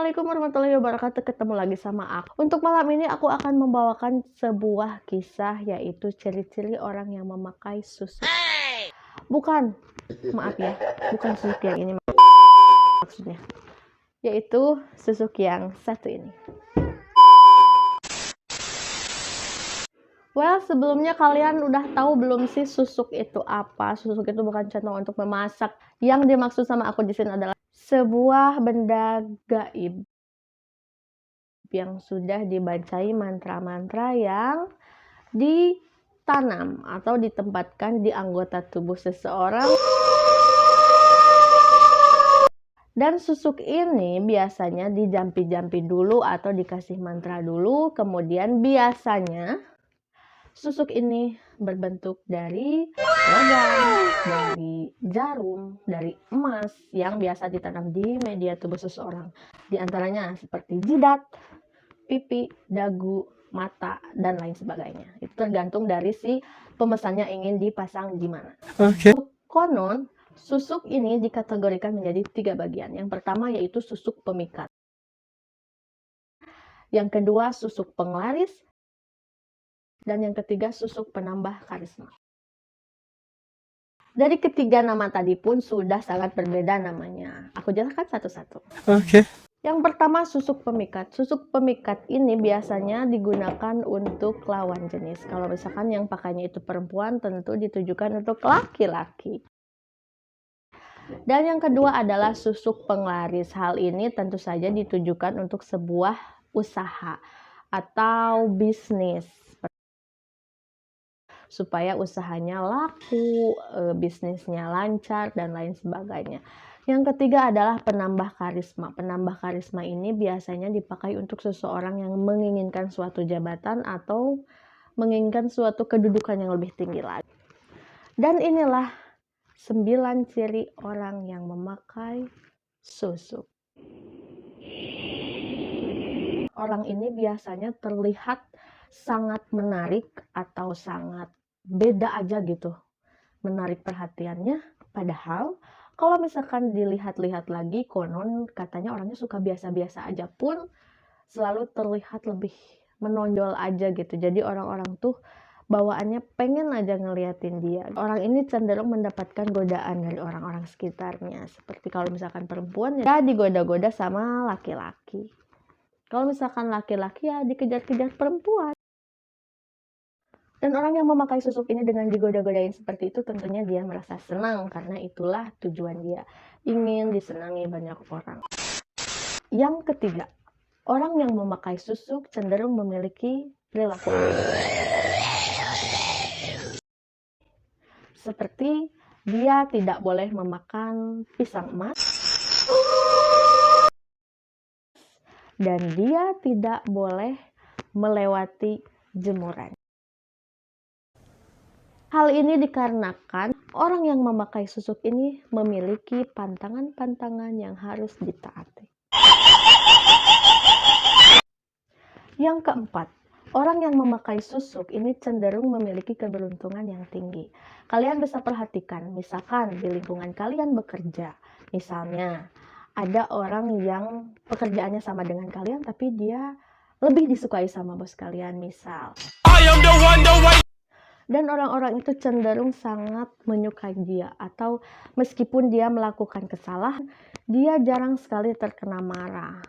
Assalamualaikum warahmatullahi wabarakatuh. Ketemu lagi sama aku. Untuk malam ini aku akan membawakan sebuah kisah, yaitu ciri-ciri orang yang memakai susuk. Bukan, maaf ya, bukan susuk yang ini maksudnya, yaitu susuk yang satu ini. Well, sebelumnya kalian udah tahu belum sih susuk itu apa? Susuk itu bukan centong untuk memasak. Yang dimaksud sama aku di sini adalah sebuah benda gaib yang sudah dibacahi mantra-mantra yang ditanam atau ditempatkan di anggota tubuh seseorang. Dan susuk ini biasanya dijampi-jampi dulu atau dikasih mantra dulu, kemudian biasanya susuk ini berbentuk dari logam, dari jarum, dari emas yang biasa ditanam di media tubuh seseorang. Di antaranya seperti jidat, pipi, dagu, mata, dan lain sebagainya. Itu tergantung dari si pemesannya ingin dipasang di mana. Oke. Konon, susuk ini dikategorikan menjadi 3 bagian. Yang pertama yaitu susuk pemikat. Yang kedua susuk penglaris. Dan yang ketiga susuk penambah karisma. Dari ketiga nama tadi pun sudah sangat berbeda namanya. Aku jelaskan satu-satu. Oke. Yang pertama susuk pemikat. Susuk pemikat ini biasanya digunakan untuk lawan jenis. Kalau misalkan yang pakainya itu perempuan, tentu ditujukan untuk laki-laki. Dan yang kedua adalah susuk penglaris. Hal ini tentu saja ditujukan untuk sebuah usaha atau bisnis, supaya usahanya laku, bisnisnya lancar, dan lain sebagainya. Yang ketiga adalah penambah karisma. Penambah karisma ini biasanya dipakai untuk seseorang yang menginginkan suatu jabatan atau menginginkan suatu kedudukan yang lebih tinggi lagi. Dan inilah 9 ciri orang yang memakai susuk. Orang ini biasanya terlihat sangat menarik atau sangat beda aja gitu, menarik perhatiannya. Padahal kalau misalkan dilihat-lihat lagi, konon katanya orangnya suka biasa-biasa aja pun selalu terlihat lebih menonjol aja gitu. Jadi orang-orang tuh bawaannya pengen aja ngeliatin dia. Orang ini cenderung mendapatkan godaan dari orang-orang sekitarnya. Seperti kalau misalkan perempuan ya digoda-goda sama laki-laki. Kalau misalkan laki-laki ya dikejar-kejar perempuan. Dan orang yang memakai susuk ini dengan digoda-godain seperti itu, tentunya dia merasa senang karena itulah tujuan dia, ingin disenangi banyak orang. Yang ketiga, orang yang memakai susuk cenderung memiliki perilaku seperti dia tidak boleh memakan pisang emas dan dia tidak boleh melewati jemuran. Hal ini dikarenakan orang yang memakai susuk ini memiliki pantangan-pantangan yang harus ditaati. Yang keempat, orang yang memakai susuk ini cenderung memiliki keberuntungan yang tinggi. Kalian bisa perhatikan, misalkan di lingkungan kalian bekerja, misalnya ada orang yang pekerjaannya sama dengan kalian, tapi dia lebih disukai sama bos kalian, misal. Dan orang-orang itu cenderung sangat menyukai dia, atau meskipun dia melakukan kesalahan, dia jarang sekali terkena marah.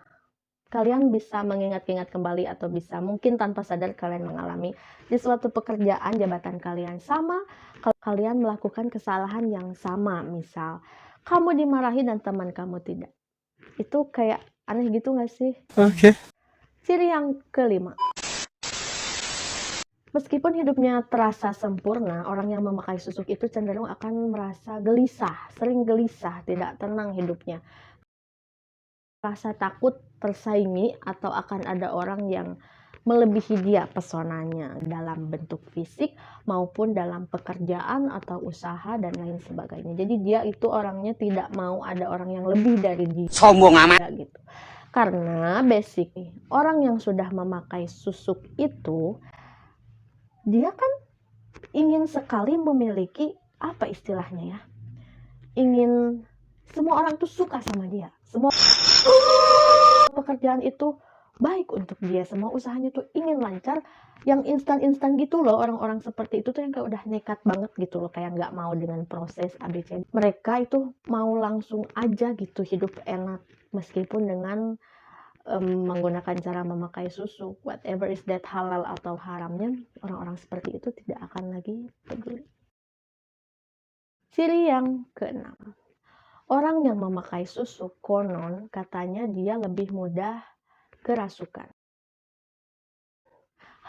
Kalian bisa mengingat-ingat kembali atau bisa mungkin tanpa sadar kalian mengalami di suatu pekerjaan jabatan kalian sama, kalau kalian melakukan kesalahan yang sama, misal kamu dimarahi dan teman kamu tidak. Itu kayak aneh gitu gak sih? Oke. Ciri yang kelima. Meskipun hidupnya terasa sempurna, orang yang memakai susuk itu cenderung akan merasa gelisah, sering gelisah, tidak tenang hidupnya. Rasa takut tersaingi atau akan ada orang yang melebihi dia pesonanya dalam bentuk fisik maupun dalam pekerjaan atau usaha dan lain sebagainya. Jadi dia itu orangnya tidak mau ada orang yang lebih dari dia. Sombong amat gitu. Karena basic orang yang sudah memakai susuk itu, dia kan ingin sekali memiliki, apa istilahnya ya, ingin semua orang tuh suka sama dia, semua semua pekerjaan itu baik untuk dia, semua usahanya tuh ingin lancar, yang instan-instan gitu loh. Orang-orang seperti itu tuh yang kayak udah nekat banget gitu loh, kayak nggak mau dengan proses ABC. Mereka itu mau langsung aja gitu hidup enak, meskipun dengan menggunakan cara memakai susu, whatever is that, halal atau haramnya, orang-orang seperti itu tidak akan lagi peduli. Ciri yang keenam, orang yang memakai susu konon katanya dia lebih mudah kerasukan.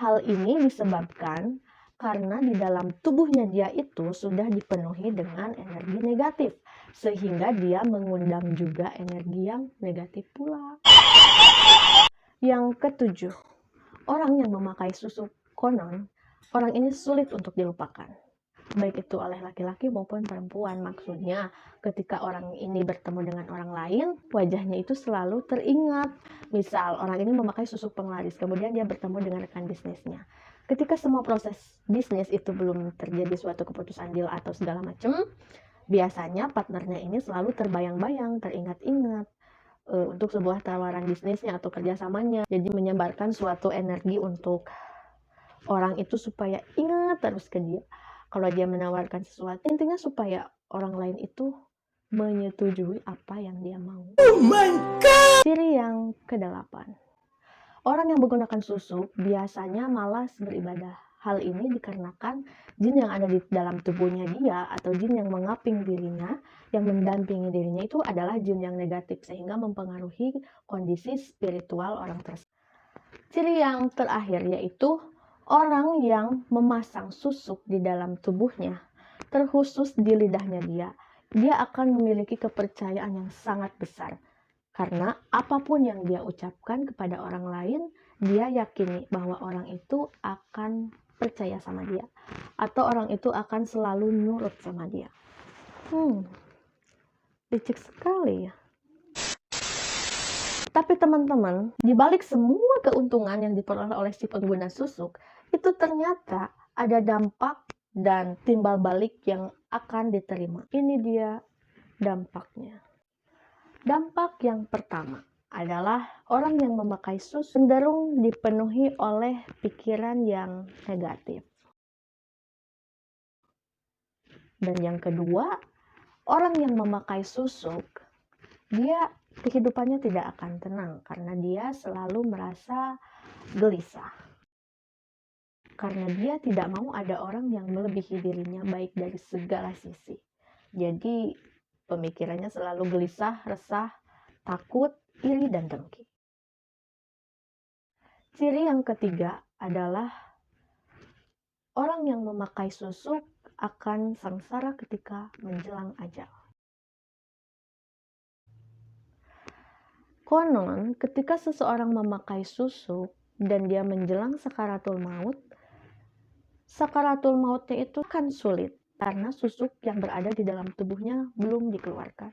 Hal ini disebabkan karena di dalam tubuhnya dia itu sudah dipenuhi dengan energi negatif, sehingga dia mengundang juga energi yang negatif pula. Yang ketujuh, orang yang memakai susu konon, orang ini sulit untuk dilupakan, baik itu oleh laki-laki maupun perempuan. Maksudnya ketika orang ini bertemu dengan orang lain, wajahnya itu selalu teringat. Misal orang ini memakai susu penglaris, kemudian dia bertemu dengan rekan bisnisnya. Ketika semua proses bisnis itu belum terjadi suatu keputusan deal atau segala macam, biasanya partnernya ini selalu terbayang-bayang, teringat-ingat untuk sebuah tawaran bisnisnya atau kerjasamanya. Jadi menyebarkan suatu energi untuk orang itu supaya ingat terus ke dia. Kalau dia menawarkan sesuatu, intinya supaya orang lain itu menyetujui apa yang dia mau. Oh my God! Ciri yang ke-8, orang yang menggunakan susu biasanya malas beribadah. Hal ini dikarenakan jin yang ada di dalam tubuhnya dia atau jin yang mengaping dirinya, yang mendampingi dirinya itu adalah jin yang negatif, sehingga mempengaruhi kondisi spiritual orang tersebut. Ciri yang terakhir yaitu orang yang memasang susuk di dalam tubuhnya, terkhusus di lidahnya dia akan memiliki kepercayaan yang sangat besar. Karena apapun yang dia ucapkan kepada orang lain, dia yakini bahwa orang itu akan percaya sama dia, atau orang itu akan selalu nurut sama dia. Licik sekali ya. Tapi teman-teman, di balik semua keuntungan yang diperoleh oleh si pengguna susuk, itu ternyata ada dampak dan timbal balik yang akan diterima. Ini dia dampaknya. Dampak yang pertama adalah orang yang memakai susu cenderung dipenuhi oleh pikiran yang negatif. Dan yang kedua, orang yang memakai susuk, dia kehidupannya tidak akan tenang karena dia selalu merasa gelisah. Karena dia tidak mau ada orang yang melebihi dirinya baik dari segala sisi. Jadi pemikirannya selalu gelisah, resah, takut, iri, dan dengki. Ciri yang ketiga adalah orang yang memakai susuk akan sengsara ketika menjelang ajal. Konon, ketika seseorang memakai susuk dan dia menjelang sakaratul mautnya itu kan sulit karena susuk yang berada di dalam tubuhnya belum dikeluarkan.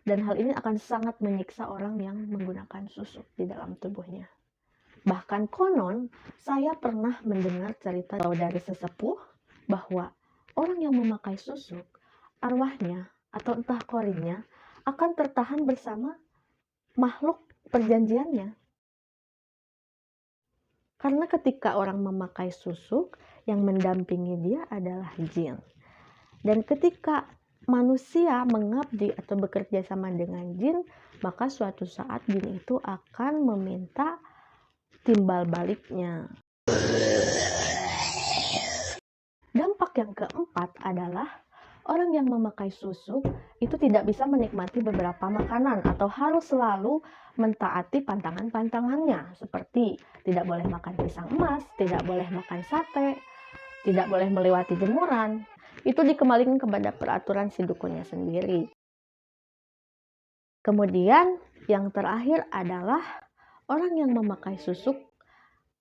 Dan hal ini akan sangat menyiksa orang yang menggunakan susuk di dalam tubuhnya. Bahkan konon, saya pernah mendengar cerita dari sesepuh bahwa orang yang memakai susuk, arwahnya atau entah korinnya akan tertahan bersama makhluk perjanjiannya. Karena ketika orang memakai susuk, yang mendampingi dia adalah jin. Dan ketika manusia mengabdi atau bekerja sama dengan jin, maka suatu saat jin itu akan meminta timbal baliknya. Dampak yang keempat adalah orang yang memakai susuk itu tidak bisa menikmati beberapa makanan atau harus selalu mentaati pantangan-pantangannya, seperti tidak boleh makan pisang emas, tidak boleh makan sate, tidak boleh melewati jemuran. Itu dikembalikan kepada peraturan si dukunnya sendiri. Kemudian yang terakhir adalah orang yang memakai susuk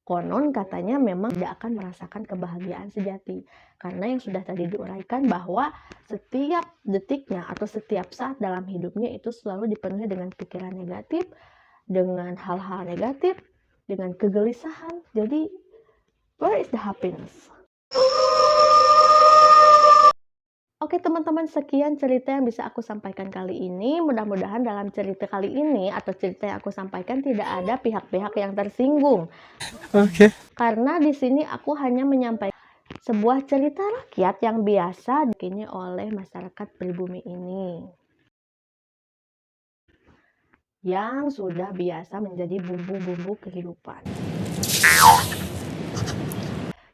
konon katanya memang tidak akan merasakan kebahagiaan sejati. Karena yang sudah tadi diuraikan bahwa setiap detiknya atau setiap saat dalam hidupnya itu selalu dipenuhi dengan pikiran negatif, dengan hal-hal negatif, dengan kegelisahan. Jadi, where is the happiness? Oke teman-teman, sekian cerita yang bisa aku sampaikan kali ini. Mudah-mudahan dalam cerita kali ini atau cerita yang aku sampaikan tidak ada pihak-pihak yang tersinggung. Oke. Karena di sini aku hanya menyampaikan sebuah cerita rakyat yang biasa dikini oleh masyarakat pribumi ini, yang sudah biasa menjadi bumbu-bumbu kehidupan.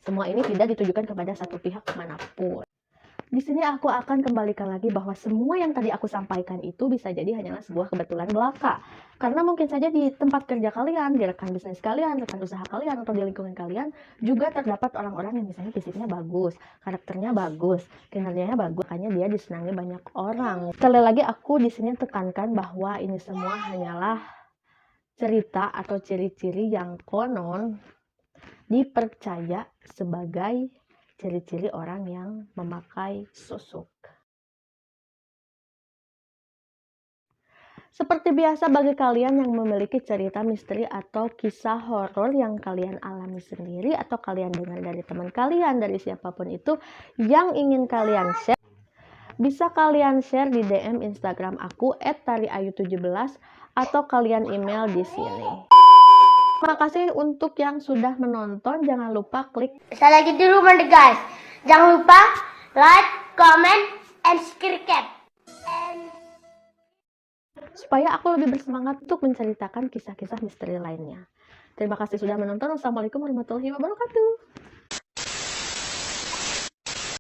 Semua ini tidak ditujukan kepada satu pihak manapun. Di sini aku akan kembalikan lagi bahwa semua yang tadi aku sampaikan itu bisa jadi hanyalah sebuah kebetulan belaka. Karena mungkin saja di tempat kerja kalian, di rekan bisnis kalian, rekan usaha kalian, atau di lingkungan kalian juga terdapat orang-orang yang misalnya fisiknya bagus, karakternya bagus, kinerjanya bagus, makanya dia disenangi banyak orang. Sekali lagi aku di sini tekankan bahwa ini semua hanyalah cerita atau ciri-ciri yang konon dipercaya sebagai ciri-ciri orang yang memakai susuk. Seperti biasa bagi kalian yang memiliki cerita misteri atau kisah horor yang kalian alami sendiri atau kalian dengar dari teman kalian, dari siapapun itu yang ingin kalian share, bisa kalian share di DM Instagram aku @tariayu17 atau kalian email di sini. Terima kasih untuk yang sudah menonton. Jangan lupa klik. Saya lagi di rumah deh guys. Jangan lupa like, comment, and subscribe. Supaya aku lebih bersemangat untuk menceritakan kisah-kisah misteri lainnya. Terima kasih sudah menonton. Wassalamualaikum warahmatullahi wabarakatuh.